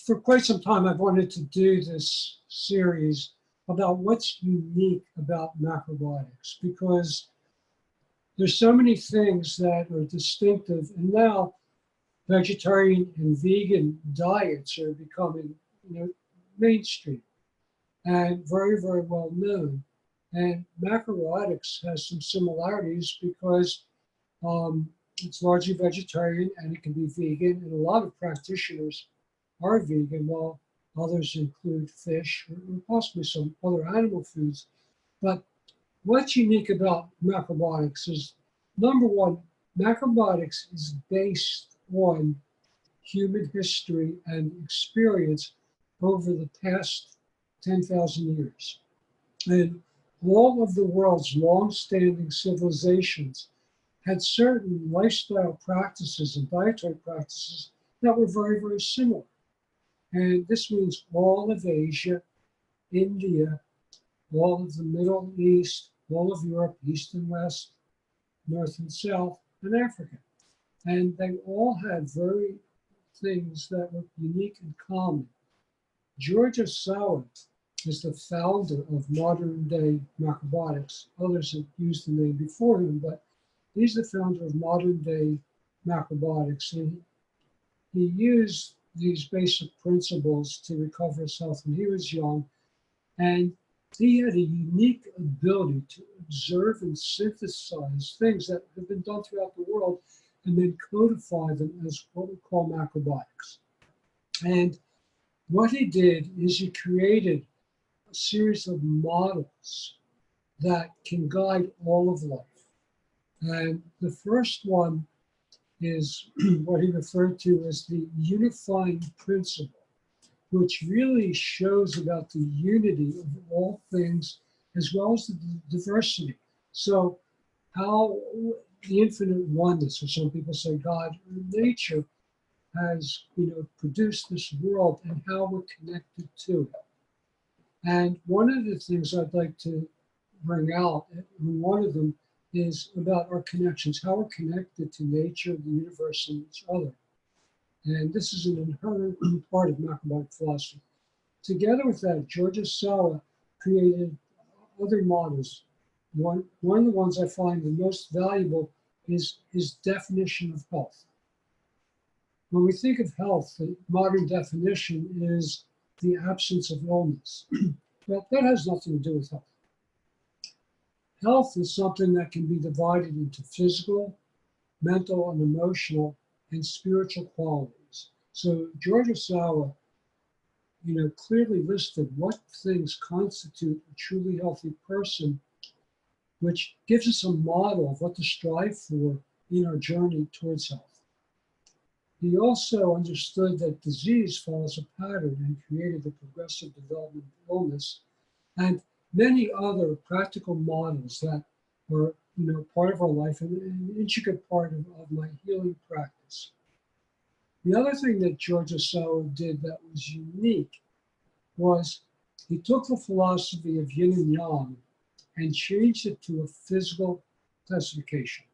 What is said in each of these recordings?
for quite some time, I've wanted to do this series about what's unique about macrobiotics, because there's so many things that are distinctive, and now vegetarian and vegan diets are becoming, mainstream and very, very well known. And macrobiotics has some similarities because it's largely vegetarian and it can be vegan, and a lot of practitioners are vegan, while others include fish or possibly some other animal foods. But what's unique about macrobiotics is, number one, macrobiotics is based on human history and experience over the past 10,000 years. And all of the world's long-standing civilizations had certain lifestyle practices and dietary practices that were very, very similar. And this means all of Asia, India, all of the Middle East, all of Europe, East and West, North and South, and Africa. And they all had very things that were unique and common. George Sawa is the founder of modern day macrobiotics. Others have used the name before him, but he's the founder of modern day macrobiotics. And he used these basic principles to recover his health when he was young. And he had a unique ability to observe and synthesize things that have been done throughout the world and then codify them as what we call macrobiotics. And what he did is he created a series of models that can guide all of life. And the first one is what he referred to as the Unifying Principle, which really shows about the unity of all things as well as the diversity. So how the infinite oneness, or some people say God or nature, has produced this world and how we're connected to it. And one of the things I'd like to bring out, one of them is about our connections, how we're connected to nature, the universe, and each other. And this is an inherent part of macrobiotic philosophy. Together with that, George Sawa created other models. One of the ones I find the most valuable is his definition of health. When we think of health, the modern definition is the absence of illness. Well, that has nothing to do with health. Health is something that can be divided into physical, mental, and emotional, and spiritual qualities. So George Sawa, clearly listed what things constitute a truly healthy person, which gives us a model of what to strive for in our journey towards health. He also understood that disease follows a pattern and created the progressive development of illness and many other practical models that were, part of our life and an intricate part of my healing practice. The other thing that George Sawa did that was unique was he took the philosophy of yin and yang and changed it to a physical classification.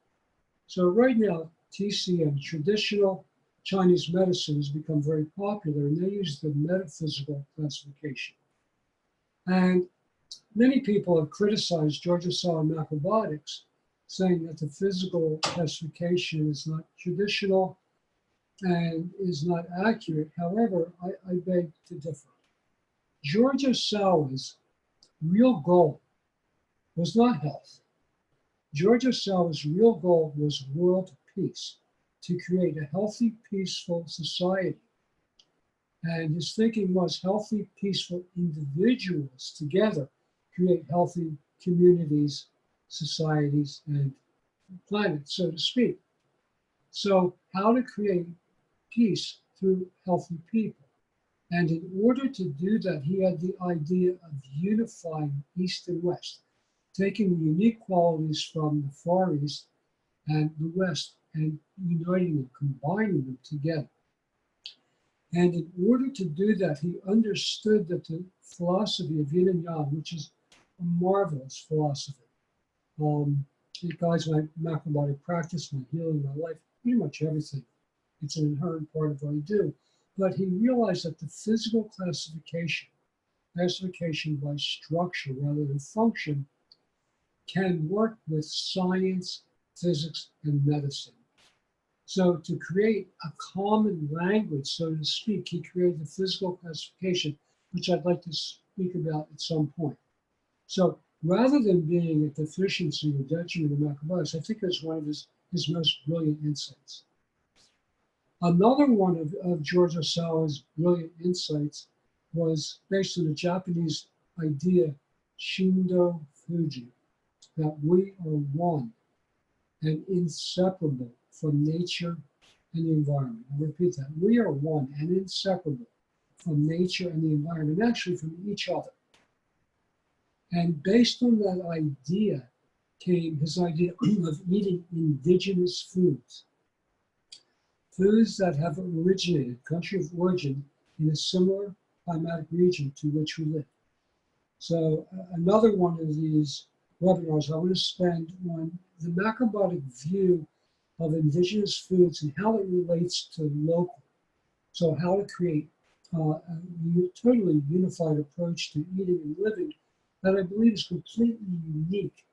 So right now, TCM, traditional Chinese medicine, has become very popular, and they use the metaphysical classification. And many people have criticized George Sawa macrobiotics, saying that the physical classification is not traditional and is not accurate. However, I beg to differ. George Sawa's real goal was not health. George Sawa's real goal was world peace, to create a healthy, peaceful society. And his thinking was healthy, peaceful individuals together create healthy communities, societies, and planets, so to speak. So how to create peace through healthy people. And in order to do that, he had the idea of unifying East and West, taking the unique qualities from the Far East and the West and uniting them, combining them together. And in order to do that, he understood that the philosophy of yin and yang, which is a marvelous philosophy, it guides my macrobiotic practice, my healing, my life, pretty much everything. It's an inherent part of what I do. but he realized that the physical classification by structure rather than function, can work with science, physics, and medicine. So to create a common language, so to speak, he created the physical classification, which I'd like to speak about at some point. So rather than being a deficiency or detriment of macrobiotics, I think it's one of his most brilliant insights. Another one of George Osawa's brilliant insights was based on the Japanese idea, Shindo Fuji, that we are one and inseparable from nature and the environment. I'll repeat that. We are one and inseparable from nature and the environment, and actually from each other. And based on that idea came his idea of eating indigenous foods. Foods that have originated, country of origin, in a similar climatic region to which we live. So another one of these webinars I want to spend on the macrobiotic view of indigenous foods and how it relates to local. So how to create a totally unified approach to eating and living that I believe is completely unique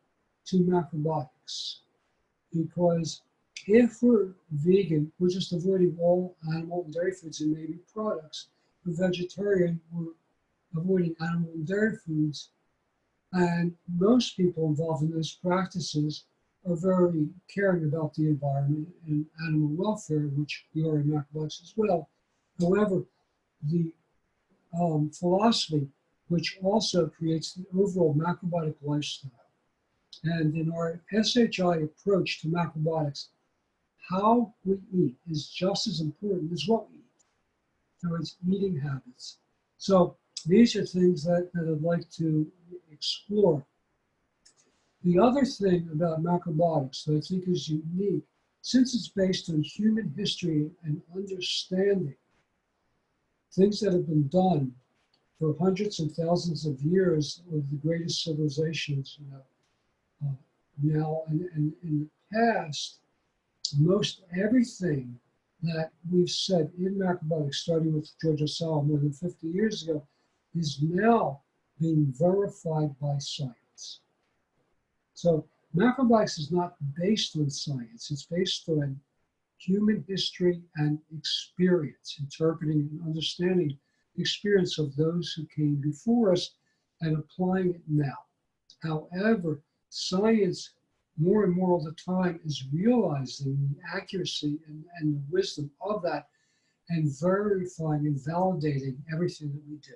to macrobiotics. Because if we're vegan, we're just avoiding all animal and dairy foods and maybe products. If we're vegetarian, we're avoiding animal and dairy foods. And most people involved in those practices are very caring about the environment and animal welfare, which we are in macrobiotics as well. However, the philosophy, which also creates the overall macrobiotic lifestyle, and in our SHI approach to macrobiotics, how we eat is just as important as what we eat. So it's eating habits. So these are things that I'd like to explore. The other thing about macrobiotics that I think is unique, since it's based on human history and understanding, things that have been done for hundreds and thousands of years of the greatest civilizations, now and in the past, most everything that we've said in macrobiotics, starting with George Osawa more than 50 years ago, is now being verified by science. So macrobiotics is not based on science, it's based on human history and experience, interpreting and understanding the experience of those who came before us and applying it now. However, science more and more all the time is realizing the accuracy and the wisdom of that and verifying and validating everything that we do.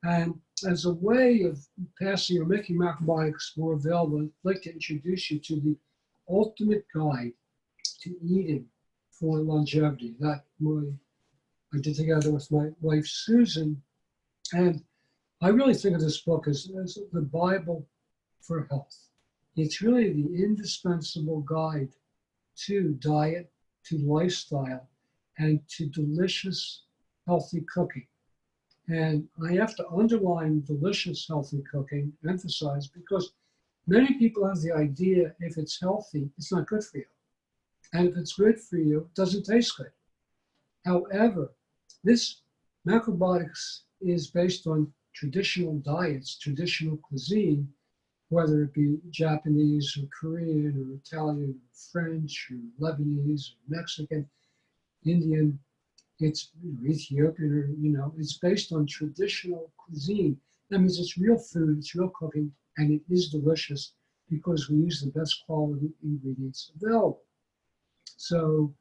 And as a way of passing or making macrobiotics more available, I'd like to introduce you to the ultimate guide to eating for longevity that I did together with my wife, Susan. And I really think of this book as the Bible for health. It's really the indispensable guide to diet, to lifestyle, and to delicious, healthy cooking. And I have to underline delicious, healthy cooking, emphasize, because many people have the idea if it's healthy, it's not good for you. And if it's good for you, it doesn't taste good. However, this macrobiotics is based on traditional diets, traditional cuisine, whether it be Japanese or Korean or Italian or French or Lebanese or Mexican, Indian, it's Ethiopian, or it's based on traditional cuisine. That means it's real food, it's real cooking, and it is delicious because we use the best quality ingredients available. So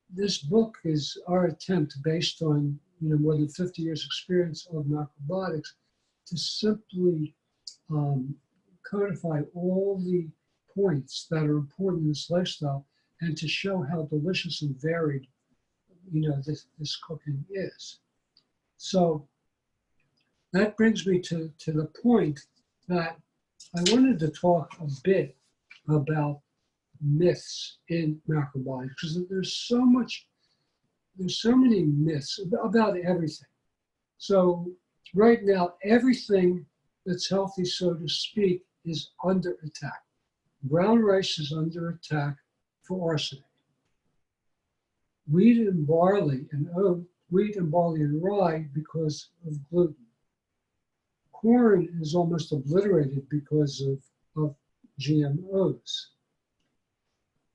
this book is our attempt, based on more than 50 years experience of macrobiotics, to simply codify all the points that are important in this lifestyle and to show how delicious and varied this cooking is. So that brings me to the point that I wanted to talk a bit about myths in macrobiotics, because there's so many myths about everything. So right now, everything that's healthy, so to speak, is under attack. Brown rice is under attack for arsenic. Wheat and barley and oat wheat and barley and rye because of gluten. Corn is almost obliterated because of GMOs.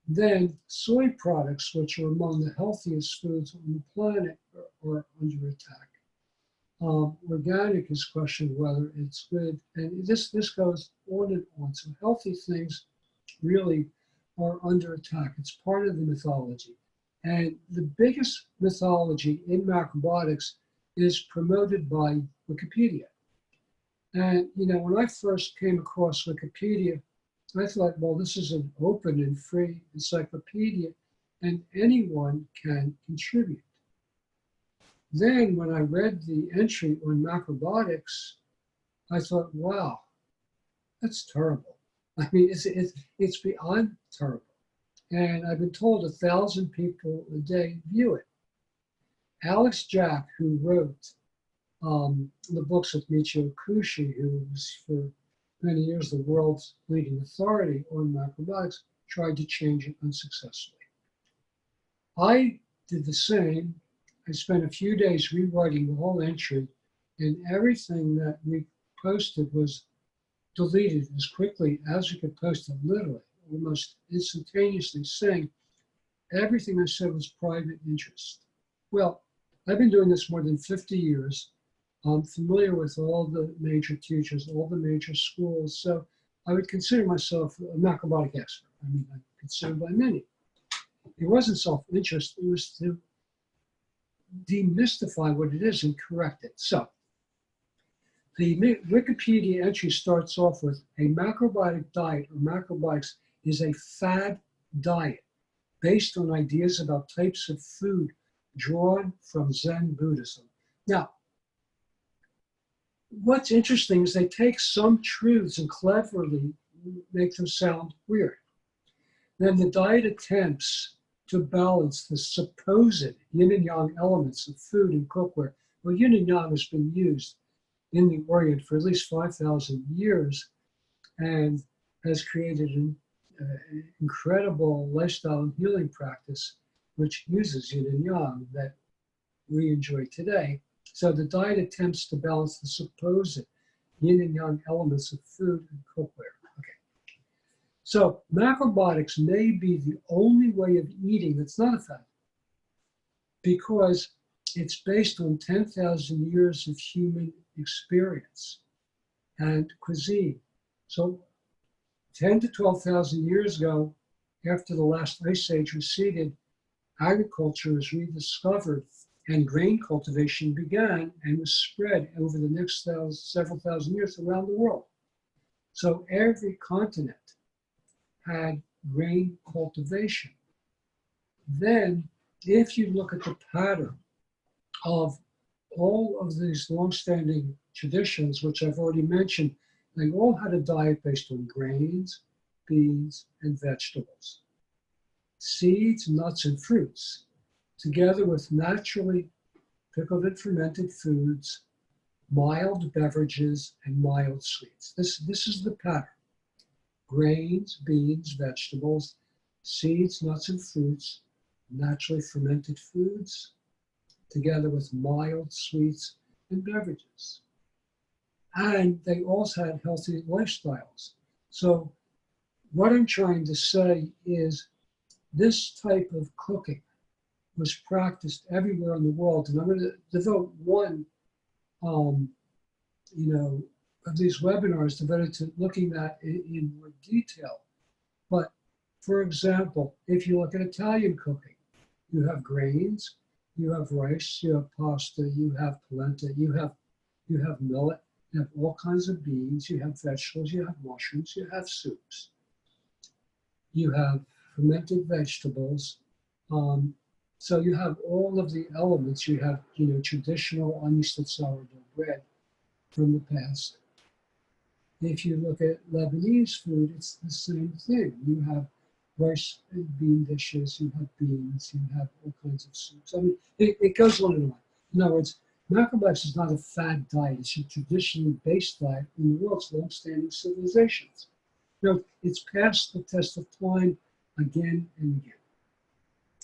Then soy products, which are among the healthiest foods on the planet, are under attack. Organic is questioned whether it's good. And this goes on and on. So healthy things really are under attack. It's part of the mythology. And the biggest mythology in macrobiotics is promoted by Wikipedia. And, you know, when I first came across Wikipedia, I thought, well, this is an open and free encyclopedia, and anyone can contribute. Then when I read the entry on macrobiotics, I thought, wow, that's terrible. I mean, it's beyond terrible. And I've been told 1,000 people a day view it. Alex Jack, who wrote the books with Michio Kushi, who was for many years the world's leading authority on macrobiotics, tried to change it unsuccessfully. I did the same. I spent a few days rewriting the whole entry, and everything that we posted was deleted as quickly as we could post it, literally, almost instantaneously, saying everything I said was private interest. Well, I've been doing this more than 50 years. I'm familiar with all the major teachers, all the major schools, so I would consider myself a macrobiotic expert. I mean, I'm considered by many. It wasn't self-interest, it was to demystify what it is and correct it. So the Wikipedia entry starts off with a macrobiotic diet or macrobiotics is a fad diet based on ideas about types of food drawn from Zen Buddhism. Now, what's interesting is they take some truths and cleverly make them sound weird. Then the diet attempts to balance the supposed yin and yang elements of food and cookware. Well, yin and yang has been used in the Orient for at least 5,000 years and has created an incredible lifestyle and healing practice which uses yin and yang that we enjoy today. So the diet attempts to balance the supposed yin and yang elements of food and cookware. Okay. So macrobiotics may be the only way of eating that's not a fad because it's based on 10,000 years of human experience and cuisine. So 10 to 12,000 years ago, after the last ice age receded, agriculture was rediscovered and grain cultivation began and was spread over the next several thousand years around the world. So every continent had grain cultivation. Then, if you look at the pattern of all of these long-standing traditions, which I've already mentioned, they all had a diet based on grains, beans, and vegetables, seeds, nuts, and fruits, together with naturally pickled and fermented foods, mild beverages, and mild sweets. This is the pattern. Grains, beans, vegetables, seeds, nuts, and fruits, naturally fermented foods, together with mild sweets and beverages. And they also had healthy lifestyles. So what I'm trying to say is this type of cooking was practiced everywhere in the world. And I'm going to devote one, of these webinars devoted to looking at it in more detail. But for example, if you look at Italian cooking, you have grains, you have rice, you have pasta, you have polenta, you have millet, you have all kinds of beans, you have vegetables, you have mushrooms, you have soups, you have fermented vegetables. So you have all of the elements. You have, traditional unyielded sourdough bread from the past. If you look at Lebanese food, it's the same thing. You have rice and bean dishes, you have beans, you have all kinds of soups. I mean, it goes on and on. In other words, macrobiotics is not a fad diet. It's a traditionally based diet in the world's long-standing civilizations. It's passed the test of time again and again.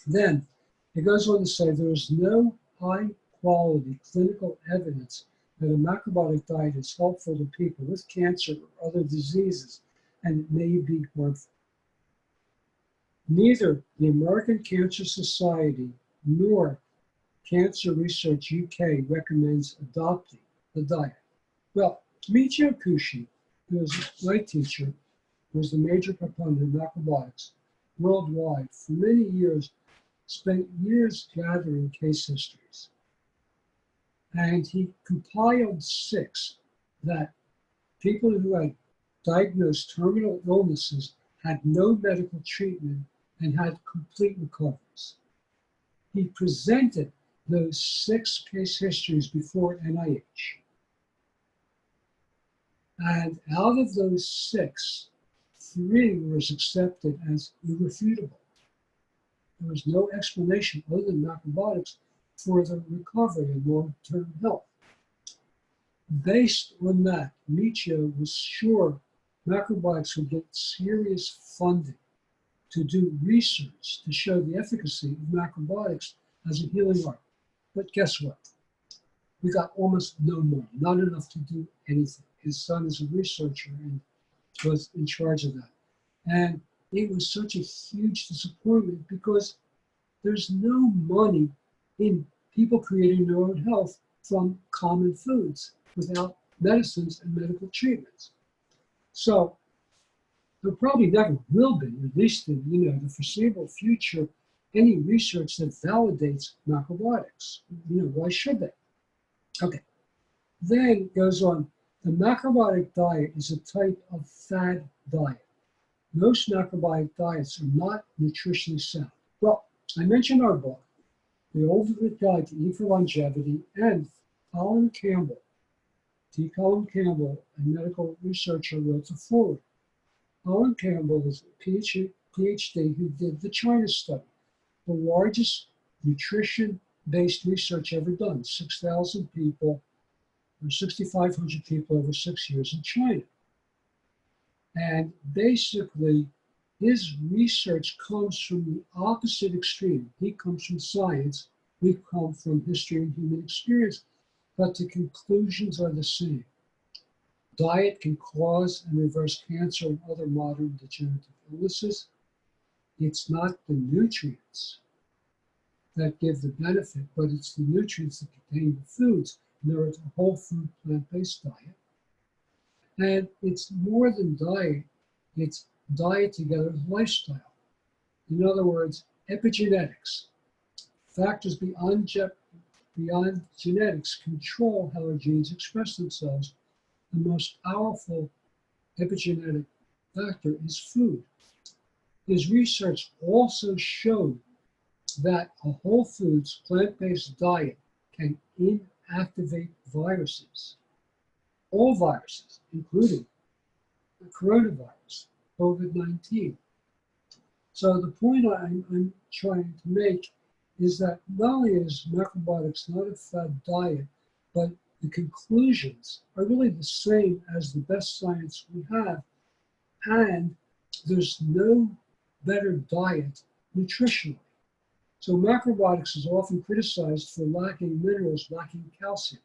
Then it goes on to say there is no high quality clinical evidence that a macrobiotic diet is helpful to people with cancer or other diseases, and it may be harmful. Neither the American Cancer Society nor Cancer Research UK recommends adopting the diet. Well, Michio Kushi, who was my teacher, was the major proponent of macrobiotics worldwide for many years, spent years gathering case histories. And he compiled 6 that people who had diagnosed terminal illnesses had no medical treatment and had complete recoveries. He presented those 6 case histories before NIH. And out of those 6, 3 was accepted as irrefutable. There was no explanation other than macrobiotics for the recovery and long-term health. Based on that, Michio was sure macrobiotics would get serious funding to do research to show the efficacy of macrobiotics as a healing art. But guess what? We got almost no money, not enough to do anything. His son is a researcher and was in charge of that. And it was such a huge disappointment because there's no money in people creating their own health from common foods without medicines and medical treatments. So there probably never will be, at least in the foreseeable future, any research that validates macrobiotics. Why should they? Okay. Then it goes on. The macrobiotic diet is a type of fad diet. Most macrobiotic diets are not nutritionally sound. Well, I mentioned our book, The Ultimate Guide to Eat for Longevity, and Colin Campbell, T. Colin Campbell, a medical researcher, wrote the foreword. Colin Campbell is a PhD who did the China study, the largest nutrition-based research ever done, 6,000 people, or 6,500 people over 6 years in China. And basically, his research comes from the opposite extreme. He comes from science, we come from history and human experience, but the conclusions are the same. Diet can cause and reverse cancer and other modern degenerative illnesses. It's not the nutrients that give the benefit, but it's the nutrients that contain the foods. And there is a whole food plant-based diet. And it's more than diet, it's diet together with lifestyle. In other words, epigenetics. Factors beyond genetics control how our genes express themselves. The most powerful epigenetic factor is food. His research also showed that a whole foods, plant-based diet can inactivate viruses. All viruses, including the coronavirus, COVID-19. So the point I'm trying to make is that not only is macrobiotics not a fad diet, but the conclusions are really the same as the best science we have, and there's no better diet nutritionally. So macrobiotics is often criticized for lacking minerals, lacking calcium.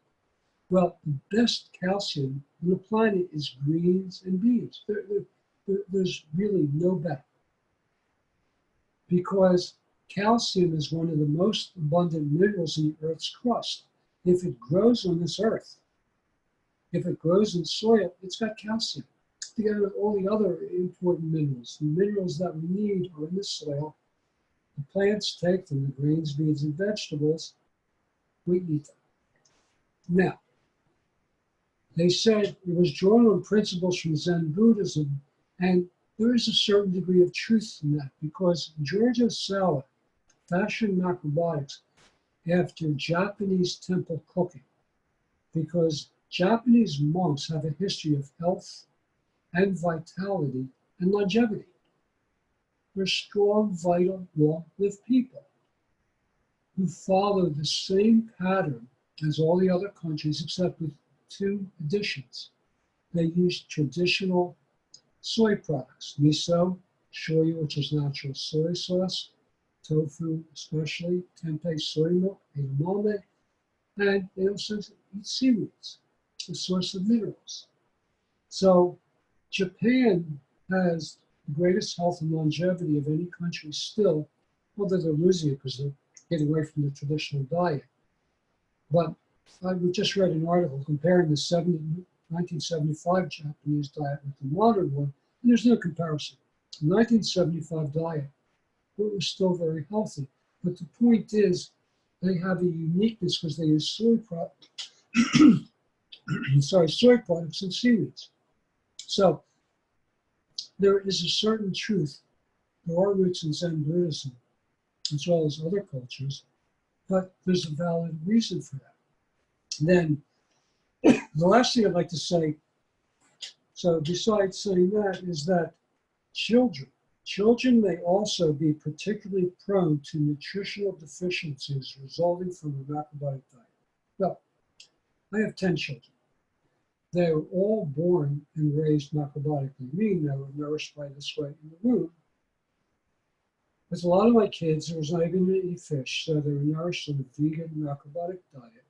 Well, the best calcium on the planet is greens and beans. There's really no better. Because calcium is one of the most abundant minerals in the Earth's crust. If it grows on this Earth, if it grows in soil, it's got calcium, together with all the other important minerals. The minerals that we need are in the soil. The plants take them, the grains, beans, and vegetables. We eat them. Now, they said it was drawn on principles from Zen Buddhism, and there is a certain degree of truth in that because George Osawa fashioned macrobiotics after Japanese temple cooking, because Japanese monks have a history of health and vitality and longevity. They're strong, vital, long-lived people who follow the same pattern as all the other countries except with 2 additions. They use traditional soy products, miso, shoyu, which is natural soy sauce, tofu especially, tempeh soy milk, edamame, And they also eat seaweeds, a source of minerals. So Japan has the greatest health and longevity of any country still, although they're losing it because they're getting away from the traditional diet. But we just read an article comparing the 1975 Japanese diet with the modern one, and there's no comparison. The 1975 diet was still very healthy. But the point is, they have a uniqueness because they use soy products and seaweeds. So there is a certain truth. There are roots in Zen Buddhism, as well as other cultures, but there's a valid reason for that. Then the last thing I'd like to say, so besides saying that, is that children may also be particularly prone to nutritional deficiencies resulting from a macrobiotic diet. Well, I have 10 children. They were all born and raised macrobiotically, meaning they were nourished by this way in the womb. With a lot of my kids, there was not even any fish, so they were nourished on a vegan macrobiotic diet.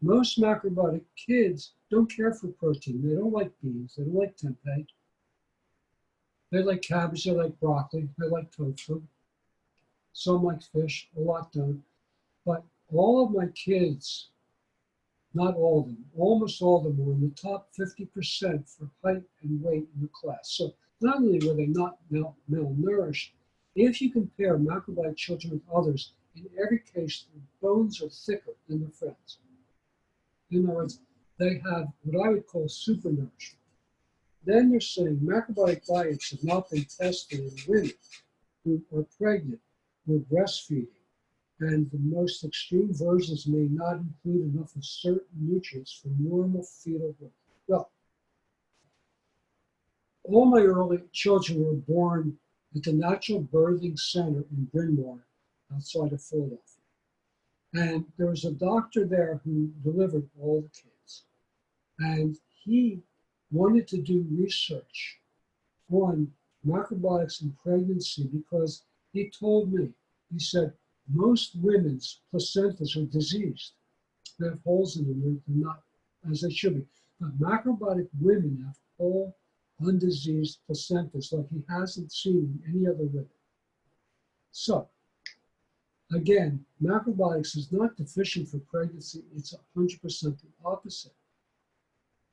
Most macrobiotic kids don't care for protein. They don't like beans. They don't like tempeh. They like cabbage. They like broccoli. They like tofu. Some like fish. A lot don't. But all of my kids, not all of them, almost all of them were in the top 50% for height and weight in the class. So not only were they not malnourished, if you compare macrobiotic children with others, in every case, their bones are thicker than their friends. In other words, they have what I would call supernourishment. Then they're saying macrobiotic diets have not been tested in women who are pregnant with breastfeeding, and the most extreme versions may not include enough of certain nutrients for normal fetal growth. Well, all my early children were born at the Natural Birthing Center in Bryn Mawr, outside of Philadelphia. And there was a doctor there who delivered all the kids. And he wanted to do research on macrobiotics in pregnancy because he told me, he said, most women's placentas are diseased. They have holes in them, they're not as they should be. But macrobiotic women have whole, undiseased placentas like he hasn't seen in any other women. So, again, macrobiotics is not deficient for pregnancy, it's 100% the opposite.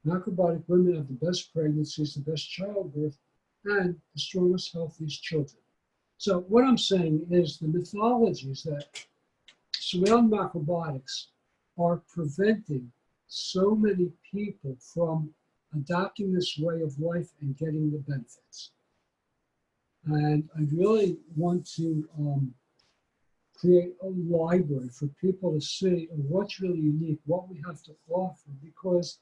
Macrobiotic women have the best pregnancies, the best childbirth, and the strongest, healthiest children. So what I'm saying is the mythologies that surround macrobiotics are preventing so many people from adopting this way of life and getting the benefits. And I really want to create a library for people to see what's really unique, what we have to offer, because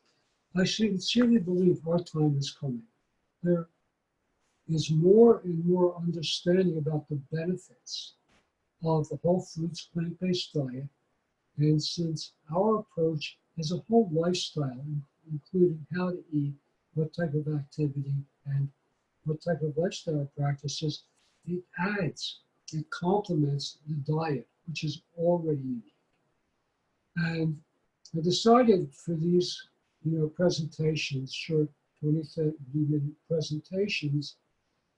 I sincerely believe our time is coming. There is more and more understanding about the benefits of the whole foods plant-based diet. And since our approach is a whole lifestyle, including how to eat, what type of activity, and what type of lifestyle practices, it adds, it complements the diet, which is already unique. And I decided for these, presentations, short 20-minute presentations,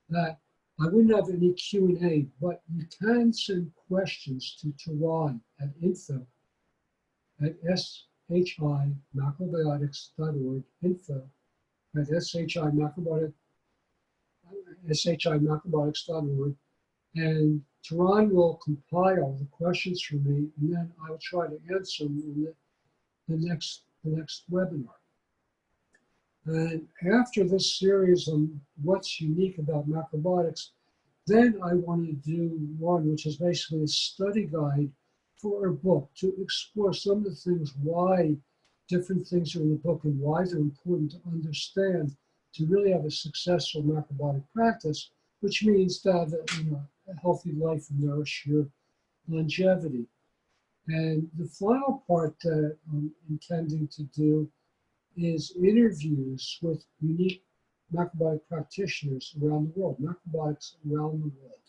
that I wouldn't have any Q&A, but you can send questions to Tehran at info@shimacrobiotics.org, info@shimacrobiotics.org, and Tehran will compile the questions for me, and then I'll try to answer them in the next webinar. And after this series on what's unique about macrobiotics, then I want to do one which is basically a study guide for a book to explore some of the things, why different things are in the book and why they're important to understand to really have a successful macrobiotic practice, which means to have a healthy life and nourish your longevity. And the final part that I'm intending to do is interviews with unique macrobiotic practitioners around the world, macrobiotics around the world,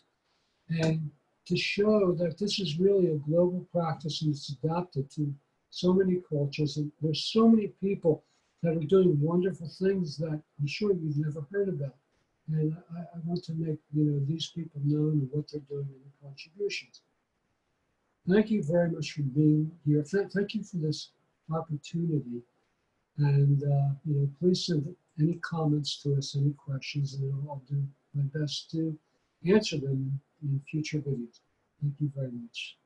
and to show that this is really a global practice and it's adapted to so many cultures, and there's so many people that are doing wonderful things that I'm sure you've never heard about. And I want to make these people known and what they're doing and their contributions. Thank you very much for being here. Thank you for this opportunity. And please send any comments to us, any questions, and I'll do my best to answer them in future videos. Thank you very much.